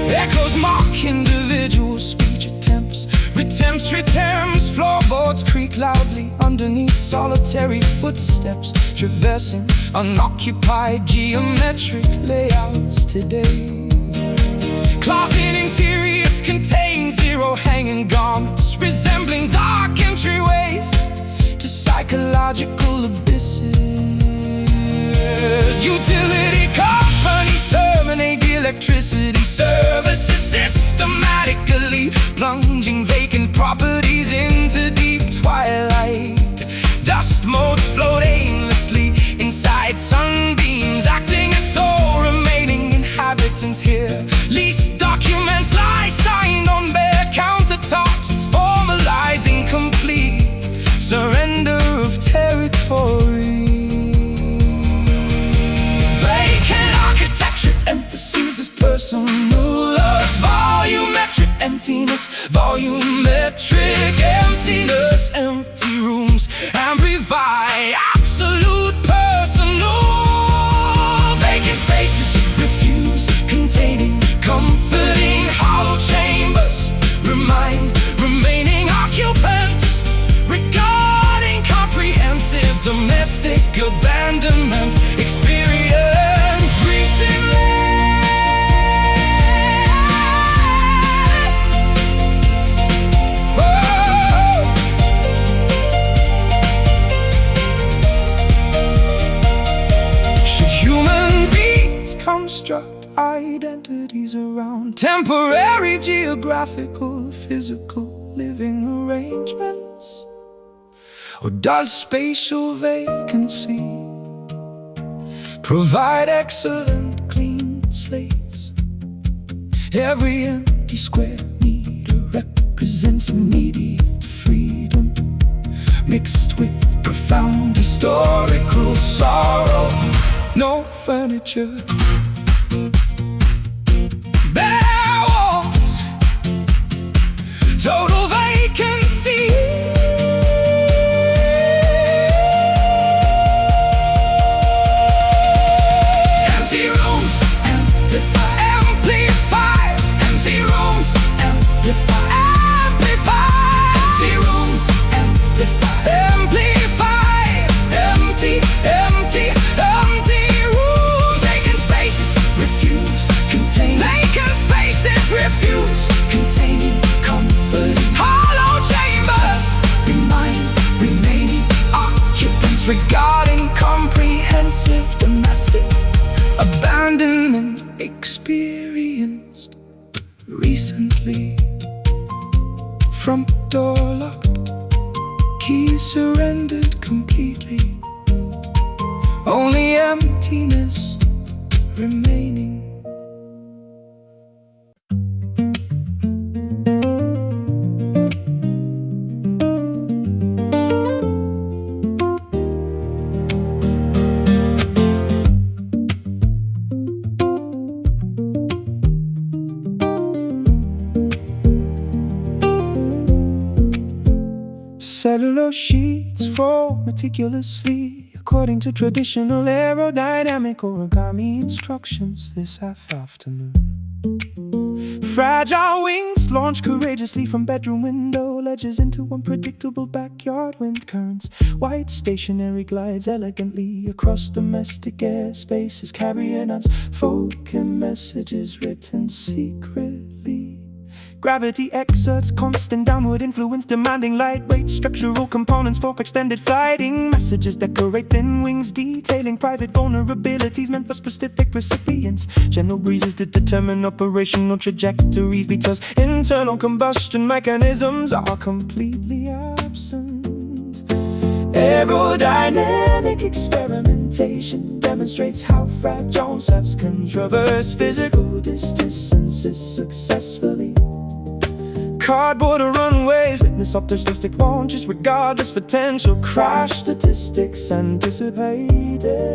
Echoes mock individual speech attempts, retemps, floorboards creak loudly underneath solitary footsteps, traversing unoccupied geometric layouts today. Closet interiors contain zero hanging garments, resembling dark entryways to psychological abysses. Utility companies terminate the electricity services, systematically plunging vacant properties into deep twilight. Dust motes float aimlessly inside sunbeams, acting as sole remaining inhabitants here. Lease documents lie signed on bare countertops, formalizing complete surrender of territory. Vacant architecture emphasizes personal loss. Volumetric emptiness, empty rooms, amplify absolute personal. Vacant spaces refuse containing comforting hollow chambers, Temporary geographical, physical living arrangements? Or does spatial vacancy provide excellent clean slates? Every empty square meter represents immediate freedom, mixed with profound historical sorrow. No furniture, bare walls, total vacancy. Empty rooms, amplify, amplify. Empty rooms, amplify, amplify. Empty rooms, amplify, amplify. Empty, empty, empty rooms. Vacant spaces refuse contain. Vacant spaces refuse containing comforting. Hollow chambers remaining occupants. Regarding comprehensive domestic abandonment experienced recently. Front door locked, keys surrendered completely. Only emptiness remaining. Cellular sheets fold meticulously according to traditional aerodynamic origami instructions this afternoon. Fragile wings launch courageously from bedroom window ledges into unpredictable backyard wind currents. White stationary glides elegantly across domestic airspaces, carrying unspoken messages written secretly. Gravity exerts constant downward influence, demanding lightweight structural components for extended flighting. Messages decorate thin wings, detailing private vulnerabilities meant for specific recipients. General breezes to determine operational trajectories, because internal combustion mechanisms are completely absent. Aerodynamic experimentation demonstrates how fragile concepts can traverse physical distances successfully. Cardboard runways witness optimistic launches, regardless potential crash statistics anticipated.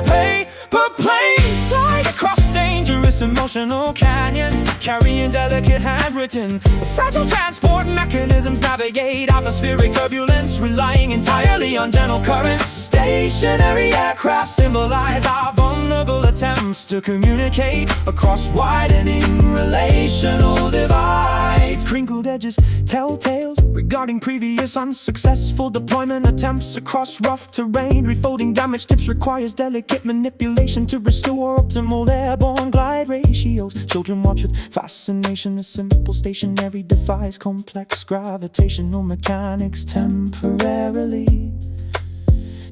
Paper planes glide across dangerous emotional canyons, carrying delicate handwritten. Fragile transport mechanisms navigate atmospheric turbulence, relying entirely on gentle currents. Stationary aircraft symbolize our vulnerable attempts to communicate across widening relational divides. Crinkled edges tell tales regarding previous unsuccessful deployment attempts across rough terrain. Refolding damage tips requires delicate manipulation to restore optimal airborne glide ratios. Children watch with fascination. A simple stationary defies complex gravitational mechanics temporarily.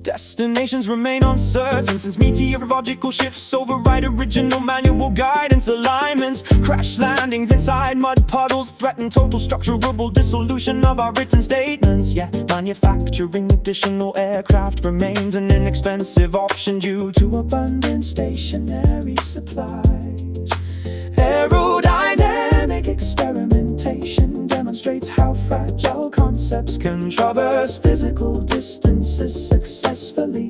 Destinations remain uncertain since meteorological shifts override original manual guidance alignments. Crash landings inside mud puddles threaten total structural dissolution of our written statements. Yeah, manufacturing additional aircraft remains an inexpensive option due to abundant stationary supplies. Aerodynamic experimentation demonstrates how fragile concepts can traverse physical distances successfully.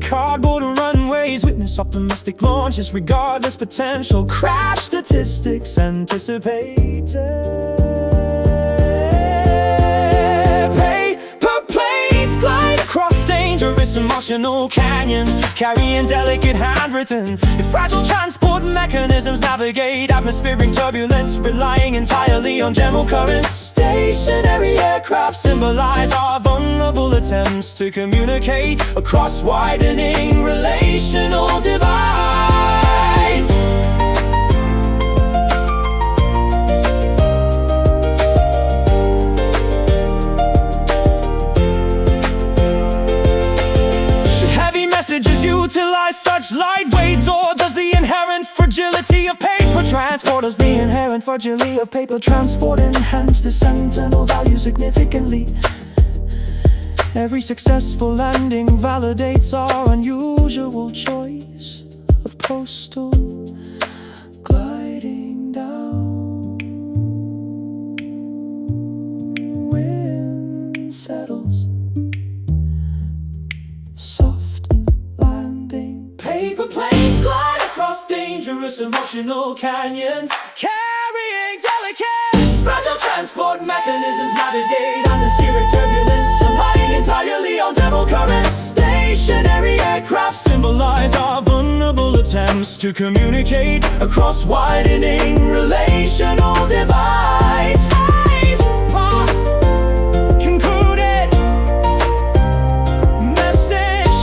Cardboard runways witness optimistic launches, regardless potential crash statistics anticipated. Paper planes glide across dangerous emotional canyons, carrying delicate handwritten. Fragile transport mechanisms navigate atmospheric turbulence, relying entirely on general currents. Stationary aircraft symbolize our vulnerable attempts to communicate across widening relational divides. Should heavy messages utilize such lightweight, or does fragility of paper transporters. The inherent fragility of paper transport enhance the sentimental value significantly. Every successful landing validates our unusual choice of coastal gliding down. Wind settles, soft landing. Paper planes glide across dangerous emotional canyons, carrying delicate, fragile transport mechanisms navigate atmospheric turbulence, abiding entirely on double currents. Stationary aircraft symbolize our vulnerable attempts to communicate across widening relational divides. Concluded message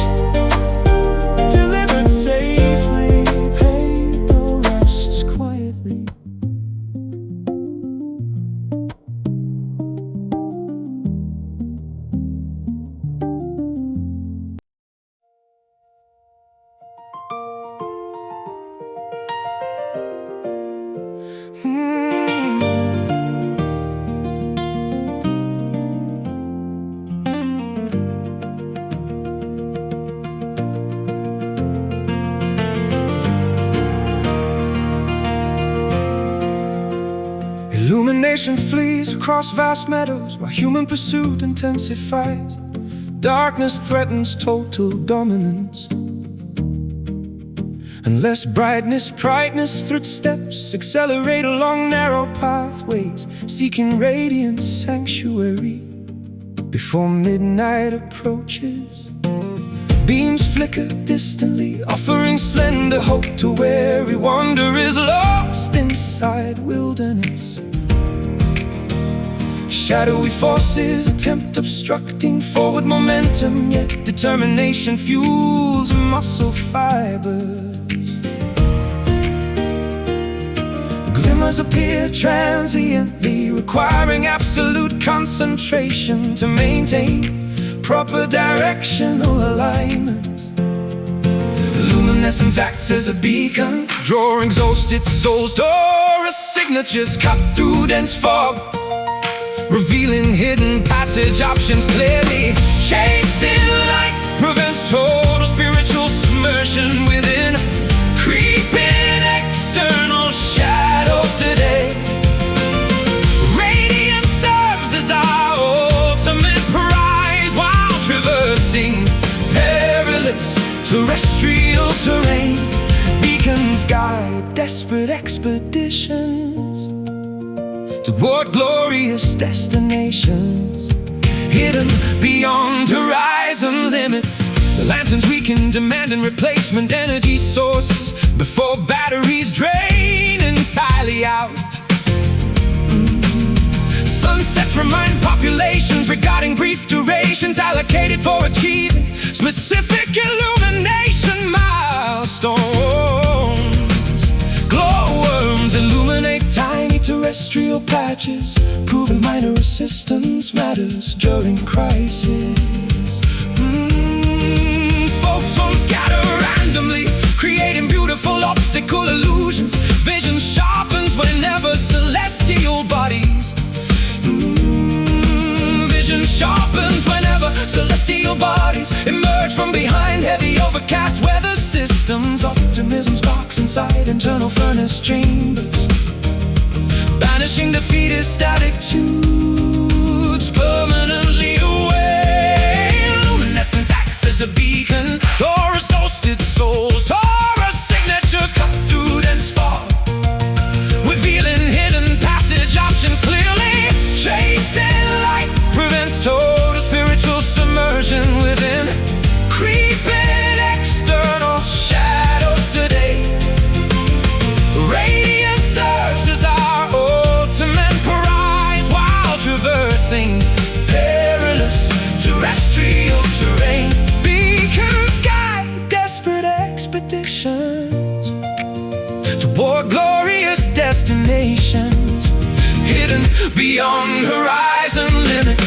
delivered safely. Paper rests quietly. Illumination flees across vast meadows while human pursuit intensifies. Darkness threatens total dominance. Unless brightness, footsteps accelerate along narrow pathways, seeking radiant sanctuary before midnight approaches. Beams flicker distantly, offering slender hope to weary wanderers lost inside wilderness. Shadowy forces attempt obstructing forward momentum, yet determination fuels muscle fibers. Glimmers appear transiently, requiring absolute concentration to maintain proper directional alignment. Luminescence acts as a beacon, drawing exhausted souls. Taurus signatures cut through dense fog, revealing hidden passage options clearly. Chasing light prevents total spiritual submersion within creeping external shadows today. Radiance serves as our ultimate prize while traversing perilous terrestrial terrain. Beacons guide desperate expeditions toward glorious destinations, hidden beyond horizon limits. The lanterns weaken, demanding replacement energy sources before batteries drain entirely out. Sunsets remind populations regarding brief durations allocated for achieving specific illumination milestones. Glowworms illuminate tiny terrestrial patches, proving minor assistance matters during crisis. Photons scatter randomly, creating beautiful optical illusions. Vision sharpens whenever celestial bodies. Vision sharpens whenever celestial bodies emerge from behind heavy overcast weather systems. Optimism sparks inside internal furnace chambers, banishing defeatist attitudes permanently away. Luminescence acts as a beacon, Taurus hosted souls. Taurus signatures cut through dense fog, revealing hidden passage options clearly. Chasing light prevents total spiritual submersion within creeping external shadows today. Radiance serves as our ultimate prize while traversing perilous terrestrial terrain. Beacons guide desperate expeditions toward glorious destinations, hidden beyond horizon limits.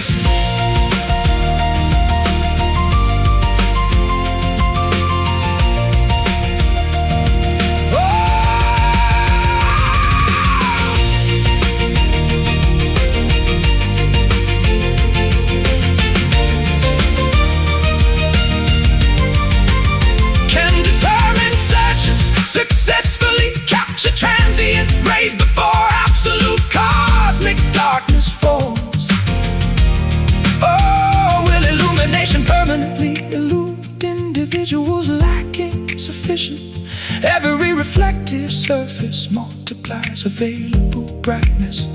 raised before absolute cosmic darkness falls. Oh, will illumination permanently elude individuals lacking sufficient? Every reflective surface multiplies available brightness,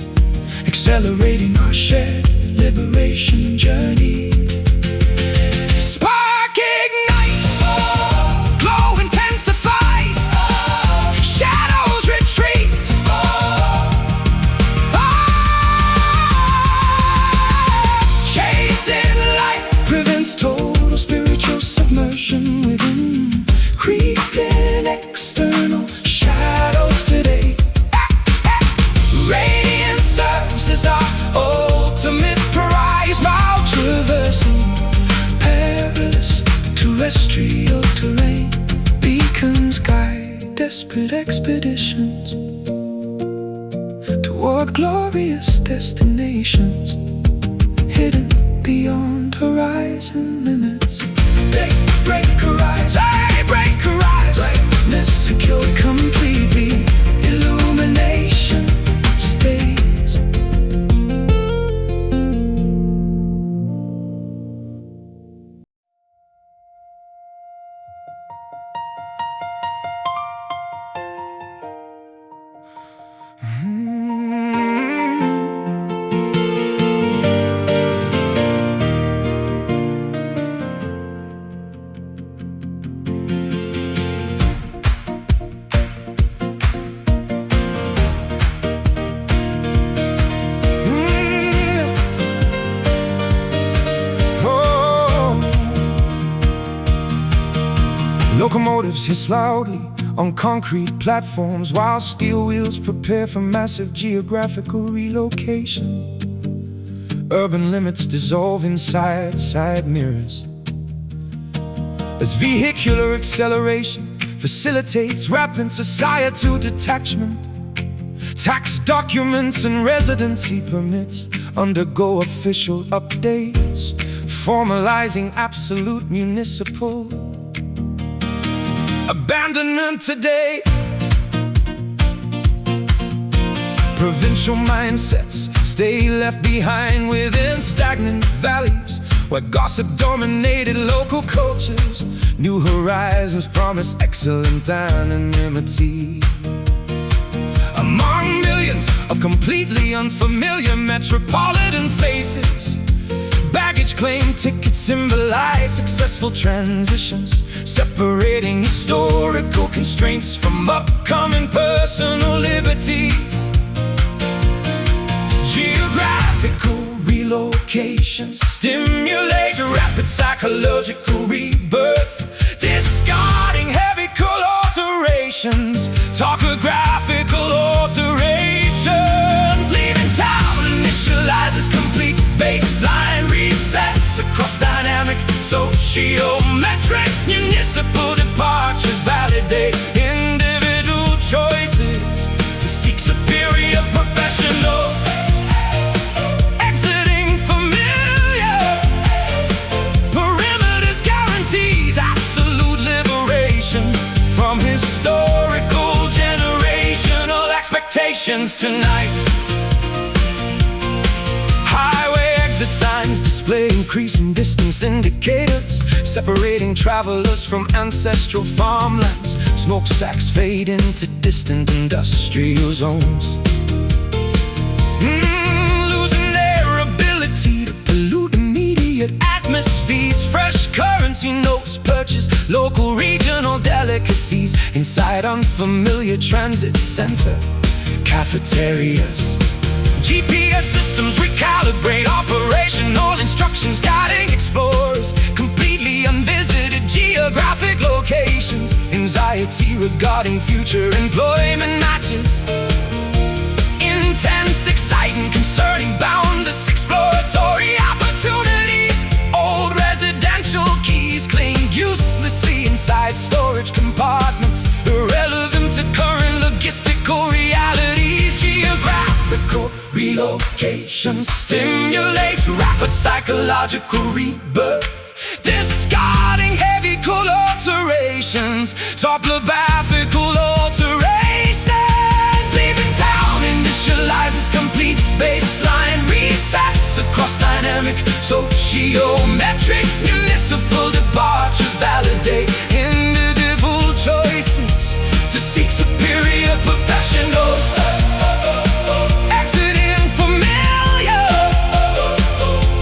accelerating our shared liberation journey. Spark ignites, glow intensifies, shadows retreat. Chasing light prevents total spiritual submersion within, creeping external shadows today. Radiance serves as our ultimate prize, while traversing perilous terrestrial terrain. Beacons guide desperate expeditions toward glorious destinations, hidden beyond horizon limits. They break horizons, they break horizons. Brightness secured completely, illumination stays. Locomotives hiss loudly on concrete platforms, while steel wheels prepare for massive geographical relocation. Urban limits dissolve inside side mirrors as vehicular acceleration facilitates rapid societal detachment. Tax documents and residency permits undergo official updates, formalizing absolute municipal abandonment today. Provincial mindsets stay left behind within stagnant valleys, where gossip-dominated local cultures. New horizons promise excellent anonymity. Among millions of completely unfamiliar metropolitan faces, baggage claim tickets symbolize successful transitions, separating historical constraints from upcoming personal liberties. Geographical relocations stimulate rapid psychological rebirth, discarding heavy alterations, topographical alterations. Leaving town initializes complete baseline resets across dynamic sociometrics. Municipal departures validate individual choices to seek superior professional. Exiting familiar perimeters guarantees absolute liberation from historical generational expectations tonight. Highway exit signs display increasing distance indicators, separating travelers from ancestral farmlands. Smokestacks fade into distant industrial zones, losing their ability to pollute immediate atmospheres. Fresh currency notes purchase local regional delicacies inside unfamiliar transit center cafeterias. GPS systems recalibrate operational instructions, guiding explorers completely unvisited geographic locations. Anxiety regarding future employment matches. Intense, exciting, concerning, boundless exploratory opportunities. Old residential keys cling uselessly inside storage compartments, irrelevant to current logistical realities. Geographical relocation stimulates rapid psychological rebirth, discarding heavy alterations, topographical alterations. Leaving town matrix, municipal departures validate individual choices to seek superior professional. Exiting familiar,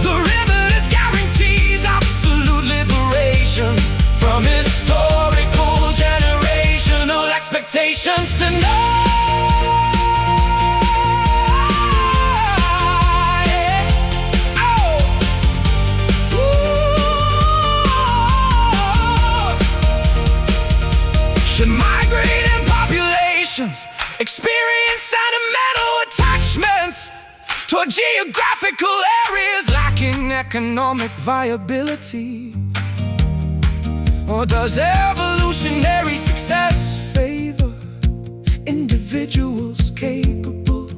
the remedies guarantees absolute liberation from historical generational expectations to know. Migrating populations experience sentimental attachments toward geographical areas lacking economic viability. Or does evolutionary success favor individuals capable?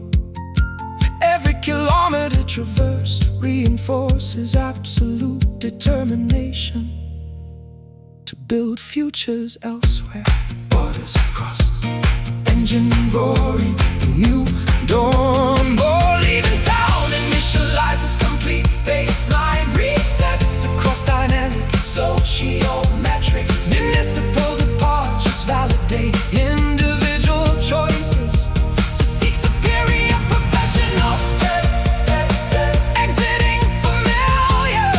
Every kilometer traversed reinforces absolute determination to build futures elsewhere. Borders crossed, engine roaring, new dawn. More leaving town initializes complete baseline resets across dynamic sociometrics. Municipal departures validate individual choices to seek superior professional. Exiting familiar,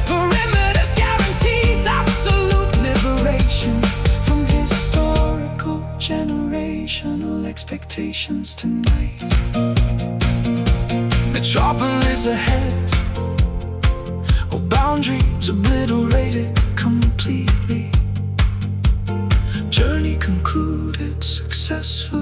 perimeters guarantees absolute liberation from historical generational expectations tonight. Metropolis ahead, oh, boundaries obliterated completely. Journey concluded successfully.